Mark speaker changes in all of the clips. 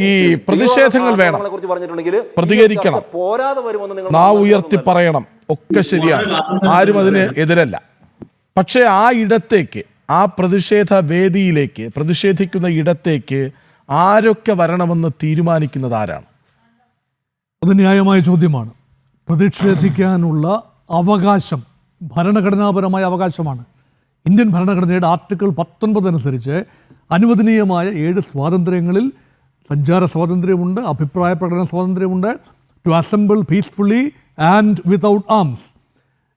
Speaker 1: ഈ പ്രതിഷേധങ്ങൾ വേണം, പ്രതികരിക്കണം, നാവ് ഉയർത്തി പറയണം, ഒക്കെ ശരിയാണ്, ആരും അതിന് എതിരല്ല. പക്ഷെ ആ ഇടത്തേക്ക്, ആ പ്രതിഷേധ വേദിയിലേക്ക്, പ്രതിഷേധിക്കുന്ന ഇടത്തേക്ക് ആരൊക്കെ വരണമെന്ന് തീരുമാനിക്കുന്നത് ആരാണ്?
Speaker 2: അത് ന്യായമായ ചോദ്യമാണ്. പ്രതിഷേധിക്കാനുള്ള അവകാശം ഭരണഘടനാപരമായ അവകാശമാണ്. ഇന്ത്യൻ ഭരണഘടനയുടെ ആർട്ടിക്കിൾ 19 അനുസരിച്ച് അനുവദനീയമായ 7 സ്വാതന്ത്ര്യങ്ങളിൽ സഞ്ചാര സ്വാതന്ത്ര്യമുണ്ട്, അഭിപ്രായ പ്രകടന സ്വാതന്ത്ര്യമുണ്ട്, to assemble peacefully and without arms.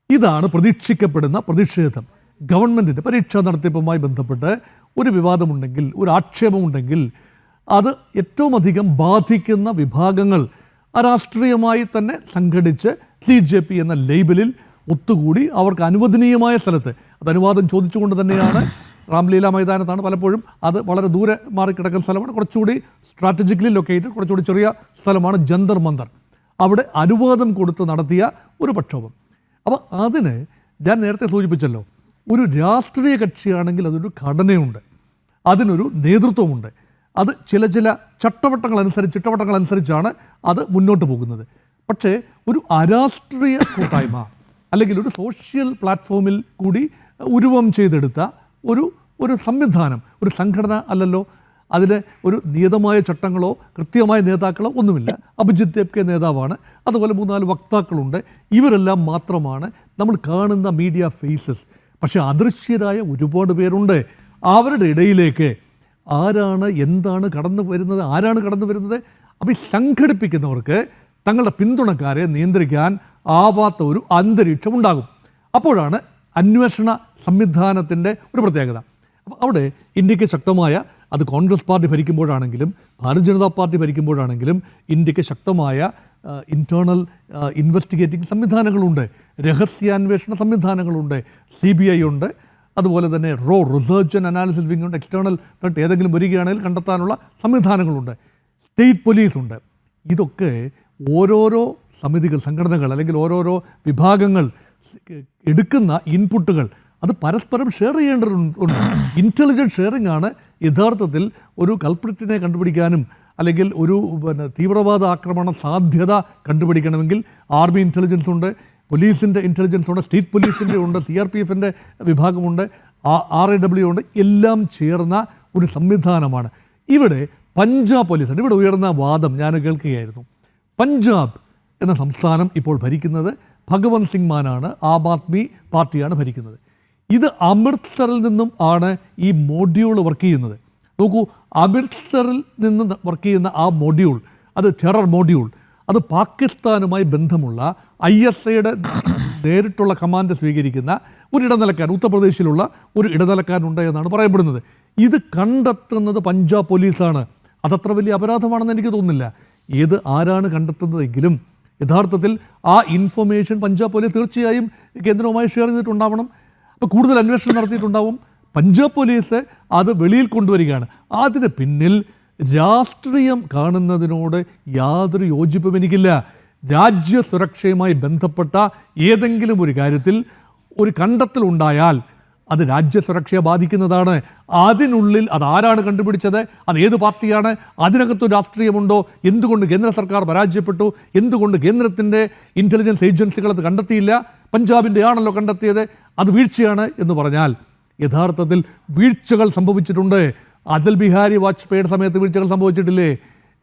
Speaker 2: ഇതാണ് പ്രതീക്ഷിക്കപ്പെടുന്ന പ്രതിഷേധം. ഗവൺമെൻറ്റിൻ്റെ പരീക്ഷാ നടത്തിപ്പുമായി ബന്ധപ്പെട്ട് ഒരു വിവാദമുണ്ടെങ്കിൽ, ഒരു ആക്ഷേപമുണ്ടെങ്കിൽ അത് ഏറ്റവും അധികം ബാധിക്കുന്ന വിഭാഗങ്ങൾ രാഷ്ട്രീയമായി തന്നെ സംഘടിച്ച് CJP എന്ന ലേബലിൽ ഒത്തുകൂടി അവർക്ക് അനുവദനീയമായ സ്ഥലത്ത്, അത് അനുവാദം ചോദിച്ചുകൊണ്ട് തന്നെയാണ്, രാംലീല മൈതാനത്താണ് പലപ്പോഴും, അത് വളരെ ദൂരെ മാറിക്കിടക്കുന്ന സ്ഥലമാണ്, കുറച്ചുകൂടി സ്ട്രാറ്റജിക്കലി ലൊക്കേറ്റഡ്, കുറച്ചുകൂടി ചെറിയ സ്ഥലമാണ് ജന്തർ മന്ദർ. അവിടെ അനുവാദം കൊടുത്ത് നടത്തിയ ഒരു പ്രക്ഷോഭം. അപ്പോൾ അതിന് ഞാൻ നേരത്തെ സൂചിപ്പിച്ചല്ലോ, ഒരു രാഷ്ട്രീയ കക്ഷിയാണെങ്കിൽ അതൊരു ഘടനയുണ്ട്, അതിനൊരു നേതൃത്വമുണ്ട്, അത് ചില ചിട്ടവട്ടങ്ങളനുസരിച്ചാണ് അത് മുന്നോട്ട് പോകുന്നത്. പക്ഷേ ഒരു അരാഷ്ട്രീയ കൂട്ടായ്മ അല്ലെങ്കിൽ ഒരു സോഷ്യൽ പ്ലാറ്റ്ഫോമിൽ കൂടി ഉരുവം ചെയ്തെടുത്ത ഒരു സംവിധാനം, ഒരു സംഘടന അല്ലല്ലോ. അതിന് ഒരു നിയതമായ ചട്ടങ്ങളോ കൃത്യമായ നേതാക്കളോ ഒന്നുമില്ല. അഭിജിത്ത് ദേബ്കെ നേതാവാണ്, അതുപോലെ 3-4 വക്താക്കളുണ്ട്. ഇവരെല്ലാം മാത്രമാണ് നമ്മൾ കാണുന്ന മീഡിയ ഫേസസ്. പക്ഷേ അദൃശ്യരായ ഒരുപാട് പേരുണ്ട്. അവരുടെ ഇടയിലേക്ക് എന്താണ് കടന്നു വരുന്നത്? അപ്പോൾ ഈ സംഘടിപ്പിക്കുന്നവർക്ക് തങ്ങളുടെ പിന്തുണക്കാരെ നിയന്ത്രിക്കാൻ ആവാത്ത ഒരു അന്തരീക്ഷം ഉണ്ടാകും. അപ്പോഴാണ് അന്വേഷണ സംവിധാനത്തിൻ്റെ ഒരു പ്രത്യേകത. അപ്പോൾ അവിടെ ഇന്ത്യക്ക് ശക്തമായ, അത് കോൺഗ്രസ് പാർട്ടി ഭരിക്കുമ്പോഴാണെങ്കിലും ഭാരതീയ ജനതാ പാർട്ടി ഭരിക്കുമ്പോഴാണെങ്കിലും ഇന്ത്യക്ക് ശക്തമായ ഇൻറ്റേർണൽ ഇൻവെസ്റ്റിഗേറ്റിംഗ് സംവിധാനങ്ങളുണ്ട്, രഹസ്യാന്വേഷണ സംവിധാനങ്ങളുണ്ട്, CBI ഉണ്ട്, അതുപോലെ തന്നെ റിസർച്ച് ആൻഡ് അനാലിസിസ് വിങ് ഉണ്ട്, എക്സ്റ്റേണൽ ത്രെട്ട് ഏതെങ്കിലും വരികയാണെങ്കിൽ കണ്ടെത്താനുള്ള സംവിധാനങ്ങളുണ്ട്, സ്റ്റേറ്റ് പോലീസുണ്ട്. ഇതൊക്കെ ഓരോരോ സമിതികൾ, സംഘടനകൾ അല്ലെങ്കിൽ ഓരോരോ വിഭാഗങ്ങൾ എടുക്കുന്ന ഇൻപുട്ടുകൾ അത് പരസ്പരം ഷെയർ ചെയ്യേണ്ടതുണ്ട്. ഇൻ്റലിജൻസ് ഷെയറിംഗ് ആണ് യഥാർത്ഥത്തിൽ ഒരു കൾപ്രിറ്റിനെ കണ്ടുപിടിക്കാനും അല്ലെങ്കിൽ ഒരു തീവ്രവാദ ആക്രമണ സാധ്യത കണ്ടുപിടിക്കണമെങ്കിൽ ആർമി ഇൻ്റലിജൻസ് ഉണ്ട്, പോലീസിൻ്റെ ഇൻ്റലിജൻസ് ഉണ്ട്, സ്റ്റേറ്റ് പോലീസിൻ്റെ ഉണ്ട്, CRPFൻ്റെ വിഭാഗമുണ്ട്, RAW ഉണ്ട്. എല്ലാം ചേർന്ന ഒരു സംവിധാനമാണ്. ഇവിടെ പഞ്ചാബ് പോലീസാണ്. ഇവിടെ ഉയർന്ന വാദം ഞാൻ കേൾക്കുകയായിരുന്നു. പഞ്ചാബ് എന്ന സംസ്ഥാനം ഇപ്പോൾ ഭരിക്കുന്നത് ഭഗവന്ത് സിംഗ് മാനാണ്, ആം ആദ്മി പാർട്ടിയാണ് ഭരിക്കുന്നത്. ഇത് അമൃത്സറിൽ നിന്നും ആണ് ഈ മൊഡ്യൂൾ വർക്ക് ചെയ്യുന്നത്. നോക്കൂ, അമൃത്സറിൽ നിന്ന് വർക്ക് ചെയ്യുന്ന ആ മൊഡ്യൂൾ, അത് ടെറർ മൊഡ്യൂൾ, അത് പാകിസ്ഥാനുമായി ബന്ധമുള്ള ISIയുടെ നേരിട്ടുള്ള കമാൻഡ് സ്വീകരിക്കുന്ന ഒരു ഇടനിലക്കാരൻ, ഉത്തർപ്രദേശിലുള്ള ഒരു ഇടനിലക്കാരനുണ്ട് എന്നാണ് പറയപ്പെടുന്നത്. ഇത് കണ്ടെത്തുന്നത് പഞ്ചാബ് പോലീസാണ്. അതത്ര വലിയ അപരാധമാണെന്ന് എനിക്ക് തോന്നുന്നില്ല. ആരാണ് കണ്ടെത്തുന്നതെങ്കിലും യഥാർത്ഥത്തിൽ ആ ഇൻഫർമേഷൻ പഞ്ചാബ് പോലീസ് തീർച്ചയായും കേന്ദ്രവുമായി ഷെയർ ചെയ്തിട്ടുണ്ടാവണം. അപ്പോൾ കൂടുതൽ അന്വേഷണം നടത്തിയിട്ടുണ്ടാവും. പഞ്ചാബ് പോലീസ് അത് വെളിയിൽ കൊണ്ടുവരികയാണ്. അതിന് പിന്നിൽ രാഷ്ട്രീയം കാണുന്നതിനോട് യാതൊരു യോജിപ്പും എനിക്കില്ല. രാജ്യസുരക്ഷയുമായി ബന്ധപ്പെട്ട ഏതെങ്കിലും ഒരു കാര്യത്തിൽ ഒരു കണ്ടെത്തൽ ഉണ്ടായാൽ അത് രാജ്യസുരക്ഷയെ ബാധിക്കുന്നതാണ്. അതിനുള്ളിൽ അതാരാണ് കണ്ടുപിടിച്ചത്, അത് ഏത് പാർട്ടിയാണ്, അതിനകത്തൊരു രാഷ്ട്രീയമുണ്ടോ, എന്തുകൊണ്ട് കേന്ദ്ര സർക്കാർ പരാജയപ്പെട്ടു, എന്തുകൊണ്ട് കേന്ദ്രത്തിൻ്റെ ഇൻ്റലിജൻസ് ഏജൻസികൾ അത് കണ്ടെത്തിയില്ല, പഞ്ചാബിൻ്റെ ആണല്ലോ കണ്ടെത്തിയത്, അത് വീഴ്ചയാണ് എന്ന് പറഞ്ഞാൽ യഥാർത്ഥത്തിൽ വീഴ്ചകൾ സംഭവിച്ചിട്ടുണ്ട്. അടൽ ബിഹാരി വാജ്പേയിയുടെ സമയത്ത് വീഴ്ചകൾ സംഭവിച്ചിട്ടില്ലേ?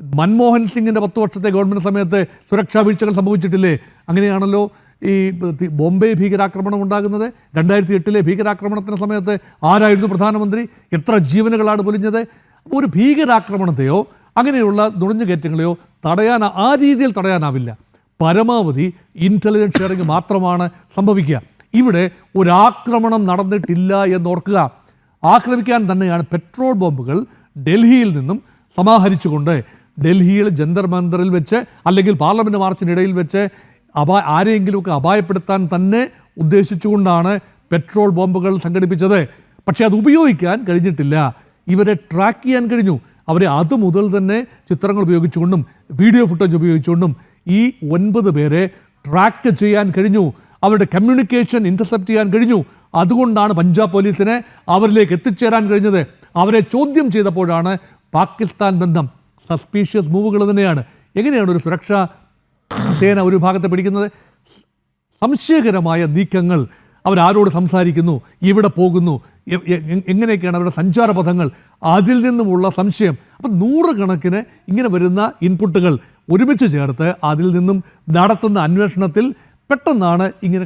Speaker 2: മൻമോഹൻ സിംഗിൻ്റെ 10 വർഷത്തെ ഗവൺമെൻറ് സമയത്ത് സുരക്ഷാ വീഴ്ചകൾ സംഭവിച്ചിട്ടില്ലേ? അങ്ങനെയാണല്ലോ ഈ ബോംബെ ഭീകരാക്രമണം ഉണ്ടാകുന്നത്. 2008 ഭീകരാക്രമണത്തിൻ്റെ സമയത്ത് ആരായിരുന്നു പ്രധാനമന്ത്രി? എത്ര ജീവനുകളാണ് പൊലിഞ്ഞത്? അപ്പോൾ ഒരു ഭീകരാക്രമണത്തെയോ അങ്ങനെയുള്ള നുഴഞ്ഞുകയറ്റങ്ങളെയോ ആ രീതിയിൽ തടയാനാവില്ല. പരമാവധി ഇൻ്റലിജൻസ് ഷെയറിംഗ് മാത്രമാണ് സംഭവിക്കുക. ഇവിടെ ഒരാക്രമണം നടന്നിട്ടില്ല എന്നോർക്കുക. ആക്രമിക്കാൻ തന്നെയാണ് പെട്രോൾ ബോംബുകൾ ഡൽഹിയിൽ നിന്നും സമാഹരിച്ചുകൊണ്ട് ഡൽഹിയിൽ ജന്തർ മന്ദറിൽ വെച്ച് അല്ലെങ്കിൽ പാർലമെൻറ്റ് മാർച്ചിനിടയിൽ വെച്ച് ആരെയെങ്കിലുമൊക്കെ അപായപ്പെടുത്താൻ തന്നെ ഉദ്ദേശിച്ചുകൊണ്ടാണ് പെട്രോൾ ബോംബുകൾ സംഘടിപ്പിച്ചത്. പക്ഷേ അത് ഉപയോഗിക്കാൻ കഴിഞ്ഞിട്ടില്ല. ഇവരെ ട്രാക്ക് ചെയ്യാൻ കഴിഞ്ഞു. അവരെ അതുമുതൽ തന്നെ ചിത്രങ്ങൾ ഉപയോഗിച്ചുകൊണ്ടും വീഡിയോ ഫുട്ടേജ് ഉപയോഗിച്ചുകൊണ്ടും ഈ 9 പേരെ ട്രാക്ക് ചെയ്യാൻ കഴിഞ്ഞു. അവരുടെ കമ്മ്യൂണിക്കേഷൻ ഇൻ്റർസെപ്റ്റ് ചെയ്യാൻ കഴിഞ്ഞു. അതുകൊണ്ടാണ് പഞ്ചാബ് പോലീസിനെ അവരിലേക്ക് എത്തിച്ചേരാൻ കഴിഞ്ഞത്. അവരെ ചോദ്യം ചെയ്തപ്പോഴാണ് പാകിസ്ഥാൻ ബന്ധം സസ്പീഷ്യസ് മൂവുകൾ തന്നെയാണ്. എങ്ങനെയാണ് ഒരു സുരക്ഷാ സേന ഒരു ഭാഗത്തെ പിടിക്കുന്നത്? സംശയകരമായ നീക്കങ്ങൾ, അവരാരോട് സംസാരിക്കുന്നു, എവിടെ പോകുന്നു, എങ്ങനെയൊക്കെയാണ് അവരുടെ സഞ്ചാരപഥങ്ങൾ, അതിൽ നിന്നുമുള്ള സംശയം. അപ്പം നൂറുകണക്കിന് ഇങ്ങനെ വരുന്ന ഇൻപുട്ടുകൾ ഒരുമിച്ച് ചേർത്ത് അതിൽ നിന്നും നടത്തുന്ന അന്വേഷണത്തിൽ പെട്ടെന്നാണ് ഇങ്ങനെ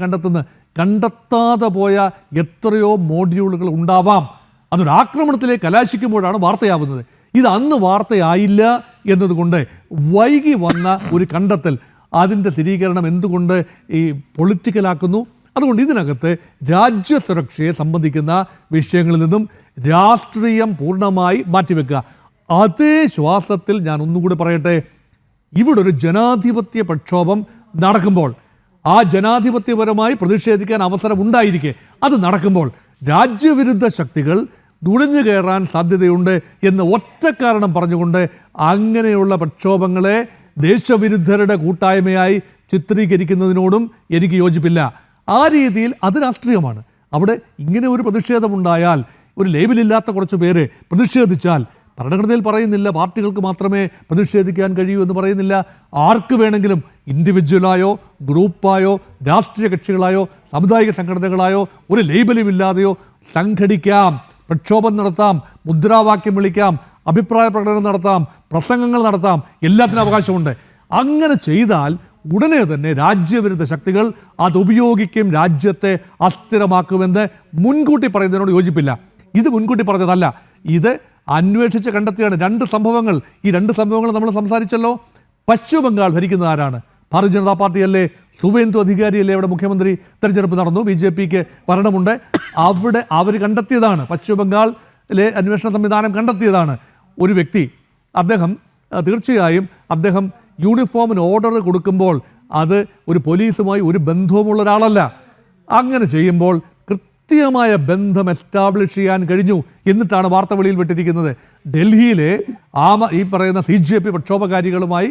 Speaker 2: കണ്ടെത്താതെ പോയ എത്രയോ മോഡ്യൂളുകൾ ഉണ്ടാവാം. അതൊരു ആക്രമണത്തിലേക്ക് കലാശിക്കുമ്പോഴാണ് വാർത്തയാവുന്നത്. ഇത് അന്ന് വാർത്തയായില്ല എന്നതുകൊണ്ട് വൈകി വന്ന ഒരു കണ്ടെത്തൽ, അതിൻ്റെ സ്ഥിരീകരണം എന്തുകൊണ്ട് ഈ പൊളിറ്റിക്കലാക്കുന്നു? അതുകൊണ്ട് ഇതിനകത്ത് രാജ്യസുരക്ഷയെ സംബന്ധിക്കുന്ന വിഷയങ്ങളിൽ നിന്നും രാഷ്ട്രീയം പൂർണ്ണമായി മാറ്റിവെക്കുക. അതേ ശ്വാസത്തിൽ ഞാൻ ഒന്നുകൂടി പറയട്ടെ, ഇവിടെ ഒരു ജനാധിപത്യ പ്രക്ഷോഭം നടക്കുമ്പോൾ, ആ ജനാധിപത്യപരമായി പ്രതിഷേധിക്കാൻ അവസരം ഉണ്ടായിരിക്കെ അത് നടക്കുമ്പോൾ രാജ്യവിരുദ്ധ ശക്തികൾ നുഴഞ്ഞു കയറാൻ സാധ്യതയുണ്ട് എന്ന് ഒറ്റ കാരണം പറഞ്ഞുകൊണ്ട് അങ്ങനെയുള്ള പ്രക്ഷോഭങ്ങളെ ദേശവിരുദ്ധരുടെ കൂട്ടായ്മയായി ചിത്രീകരിക്കുന്നതിനോടും എനിക്ക് യോജിപ്പില്ല. ആ രീതിയിൽ അത് രാഷ്ട്രീയമാണ്. അവിടെ ഇങ്ങനെ ഒരു പ്രതിഷേധമുണ്ടായാൽ, ഒരു ലേബലില്ലാത്ത കുറച്ച് പേര് പ്രതിഷേധിച്ചാൽ, ഭരണഘടനയിൽ പറയുന്നില്ല പാർട്ടികൾക്ക് മാത്രമേ പ്രതിഷേധിക്കാൻ കഴിയൂ എന്ന് പറയുന്നില്ല. ആർക്ക് വേണമെങ്കിലും ഇൻഡിവിജ്വലായോ ഗ്രൂപ്പായോ രാഷ്ട്രീയ കക്ഷികളായോ സാമുദായിക സംഘടനകളായോ ഒരു ലേബലുമില്ലാതെയോ സംഘടിക്കാം, പ്രക്ഷോഭം നടത്താം, മുദ്രാവാക്യം വിളിക്കാം, അഭിപ്രായ പ്രകടനം നടത്താം, പ്രസംഗങ്ങൾ നടത്താം, എല്ലാത്തിനും അവകാശമുണ്ട്. അങ്ങനെ ചെയ്താൽ ഉടനെ തന്നെ രാജ്യവിരുദ്ധ ശക്തികൾ അതുപയോഗിക്കും, രാജ്യത്തെ അസ്ഥിരമാക്കുമെന്ന് മുൻകൂട്ടി പറയുന്നതിനോട് യോജിപ്പില്ല. ഇത് മുൻകൂട്ടി പറഞ്ഞതല്ല, ഇത് അന്വേഷിച്ച് കണ്ടെത്തിയാണ്. രണ്ട് സംഭവങ്ങൾ, ഈ രണ്ട് സംഭവങ്ങൾ നമ്മൾ സംസാരിച്ചല്ലോ. പശ്ചിമ ബംഗാൾ ഭരിക്കുന്നത് ആരാണ്? ഭാരതീയ ജനതാ പാർട്ടിയല്ലേ? സുവേന്ദു അധികാരിയല്ലേ അവിടെ മുഖ്യമന്ത്രി? തെരഞ്ഞെടുപ്പ് നടന്നു, BJPക്ക് ഭരണമുണ്ട്. അവിടെ അവർ കണ്ടെത്തിയതാണ്, പശ്ചിമ ബംഗാളിലെ അന്വേഷണ സംവിധാനം കണ്ടെത്തിയതാണ്. ഒരു വ്യക്തി, അദ്ദേഹം തീർച്ചയായും അദ്ദേഹം യൂണിഫോമിന് ഓർഡർ കൊടുക്കുമ്പോൾ അത് ഒരു പോലീസുമായി ഒരു ബന്ധവുമുള്ള ഒരാളല്ല. അങ്ങനെ ചെയ്യുമ്പോൾ കൃത്യമായ ബന്ധം എസ്റ്റാബ്ലിഷ് ചെയ്യാൻ കഴിഞ്ഞു. എന്നിട്ടാണ് വാർത്ത വെളിയിൽ വിട്ടിരിക്കുന്നത്. ഡൽഹിയിലെ ഈ പറയുന്ന CJP പ്രക്ഷോഭകാരികളുമായി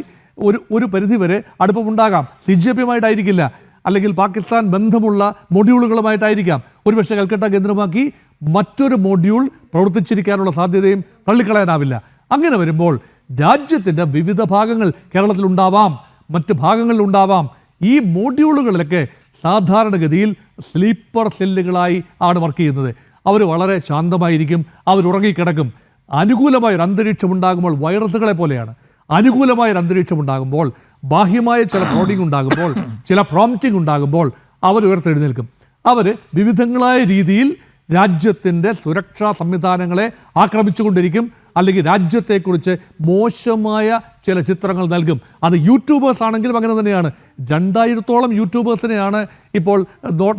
Speaker 2: ഒരു പരിധിവരെ അടുപ്പമുണ്ടാകാം. CJPയുമായിട്ടായിരിക്കില്ല, അല്ലെങ്കിൽ പാകിസ്ഥാൻ ബന്ധമുള്ള മൊഡ്യൂളുകളുമായിട്ടായിരിക്കാം. ഒരുപക്ഷെ കൽക്കട്ട കേന്ദ്രമാക്കി മറ്റൊരു മൊഡ്യൂൾ പ്രവർത്തിച്ചിരിക്കാനുള്ള സാധ്യതയും തള്ളിക്കളയാനാവില്ല. അങ്ങനെ വരുമ്പോൾ രാജ്യത്തിൻ്റെ വിവിധ ഭാഗങ്ങൾ കേരളത്തിലുണ്ടാവാം, മറ്റ് ഭാഗങ്ങളിലുണ്ടാവാം. ഈ മൊഡ്യൂളുകളിലൊക്കെ സാധാരണഗതിയിൽ സ്ലീപ്പർ സെല്ലുകളായി ആണ് വർക്ക് ചെയ്യുന്നത്. അവർ വളരെ ശാന്തമായിരിക്കും, അവരുറങ്ങിക്കിടക്കും. അനുകൂലമായൊരു അന്തരീക്ഷം ഉണ്ടാകുമ്പോൾ വൈറസുകളെ പോലെയാണ്. അനുകൂലമായൊരു അന്തരീക്ഷം ഉണ്ടാകുമ്പോൾ, ബാഹ്യമായ ചില പ്രോഡിങ് ഉണ്ടാകുമ്പോൾ, ചില പ്രോംപ്റ്റിംഗ് ഉണ്ടാകുമ്പോൾ അവർ ഉയർത്തെഴുന്നേൽക്കും. അവർ വിവിധങ്ങളായ രീതിയിൽ രാജ്യത്തിൻ്റെ സുരക്ഷാ സംവിധാനങ്ങളെ ആക്രമിച്ചുകൊണ്ടിരിക്കും, അല്ലെങ്കിൽ രാജ്യത്തെക്കുറിച്ച് മോശമായ ചില ചിത്രങ്ങൾ നൽകും. അത് യൂട്യൂബേഴ്സ് ആണെങ്കിലും അങ്ങനെ തന്നെയാണ്. 2000-ഓളം യൂട്യൂബേഴ്സിനെയാണ് ഇപ്പോൾ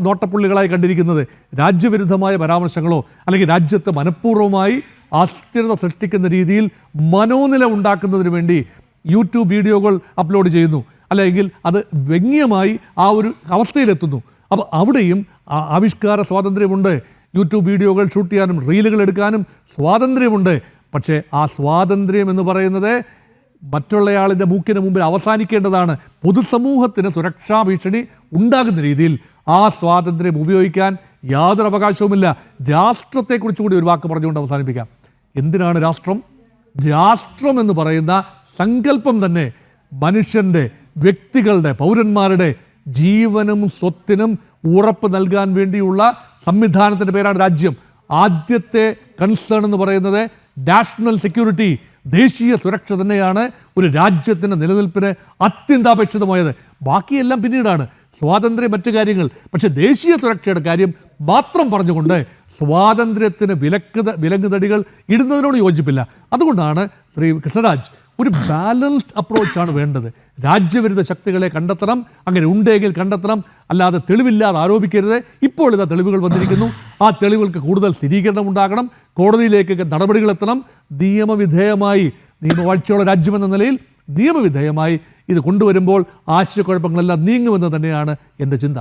Speaker 2: നോട്ടപ്പുള്ളികളായി കണ്ടിരിക്കുന്നത്. രാജ്യവിരുദ്ധമായ പരാമർശങ്ങളോ അല്ലെങ്കിൽ രാജ്യത്ത് മനഃപൂർവ്വമായി അസ്ഥിരത സൃഷ്ടിക്കുന്ന രീതിയിൽ മനോനില ഉണ്ടാക്കുന്നതിന് വേണ്ടി യൂട്യൂബ് വീഡിയോകൾ അപ്ലോഡ് ചെയ്യുന്നു, അല്ലെങ്കിൽ അത് വ്യംഗ്യമായി ആ ഒരു അവസ്ഥയിലെത്തുന്നു. അപ്പോൾ അവിടെയും ആവിഷ്കാര സ്വാതന്ത്ര്യമുണ്ട്. യൂട്യൂബ് വീഡിയോകൾ ഷൂട്ട് ചെയ്യാനും റീലുകൾ എടുക്കാനും സ്വാതന്ത്ര്യമുണ്ട്. പക്ഷേ ആ സ്വാതന്ത്ര്യം എന്ന് പറയുന്നത് മറ്റുള്ളയാളിൻ്റെ മൂക്കിന് മുമ്പിൽ അവസാനിക്കേണ്ടതാണ്. പൊതുസമൂഹത്തിന് സുരക്ഷാ ഭീഷണി ഉണ്ടാകുന്ന രീതിയിൽ ആ സ്വാതന്ത്ര്യം ഉപയോഗിക്കാൻ യാതൊരു അവകാശവുമില്ല. രാഷ്ട്രത്തെക്കുറിച്ച് കൂടി ഒരു വാക്ക് പറഞ്ഞുകൊണ്ട് അവസാനിപ്പിക്കാം. എന്തിനാണ് രാഷ്ട്രം? രാഷ്ട്രം എന്ന് പറയുന്ന സങ്കല്പം തന്നെ മനുഷ്യൻ്റെ, വ്യക്തികളുടെ, പൗരന്മാരുടെ ജീവനും സ്വത്തിനും ഉറപ്പ് നൽകാൻ വേണ്ടിയുള്ള സംവിധാനത്തിൻ്റെ പേരാണ് രാജ്യം. ആദ്യത്തെ കൺസേൺ എന്ന് പറയുന്നത് നാഷണൽ സെക്യൂരിറ്റി, ദേശീയ സുരക്ഷ തന്നെയാണ് ഒരു രാജ്യത്തിൻ്റെ നിലനിൽപ്പിന് അത്യന്താപേക്ഷിതമായത്. ബാക്കിയെല്ലാം പിന്നീടാണ്, സ്വാതന്ത്ര്യം, മറ്റു കാര്യങ്ങൾ. പക്ഷേ ദേശീയ സുരക്ഷയുടെ കാര്യം മാത്രം പറഞ്ഞുകൊണ്ട് സ്വാതന്ത്ര്യത്തിന് വിലങ്ങുതടികൾ ഇടുന്നതിനോട് യോജിപ്പില്ല. അതുകൊണ്ടാണ് ശ്രീ കൃഷ്ണരാജ്, ഒരു ബാലൻസ്ഡ് അപ്രോച്ചാണ് വേണ്ടത്. രാജ്യവിരുദ്ധ ശക്തികളെ കണ്ടെത്തണം, അങ്ങനെ ഉണ്ടെങ്കിൽ കണ്ടെത്തണം, അല്ലാതെ തെളിവില്ലാതെ ആരോപിക്കരുത്. ഇപ്പോൾ ഇതാ തെളിവുകൾ വന്നിരിക്കുന്നു, ആ തെളിവുകൾക്ക് കൂടുതൽ സ്ഥിരീകരണം ഉണ്ടാകണം, കോടതിയിലേക്ക് നടപടികൾ എത്തണം. നിയമവിധേയമായി, നിയമവാഴ്ചയുള്ള രാജ്യമെന്ന നിലയിൽ നിയമവിധേയമായി ഇത് കൊണ്ടുവരുമ്പോൾ ആശയക്കുഴപ്പങ്ങളെല്ലാം നീങ്ങുമെന്ന് തന്നെയാണ് എൻ്റെ ചിന്ത.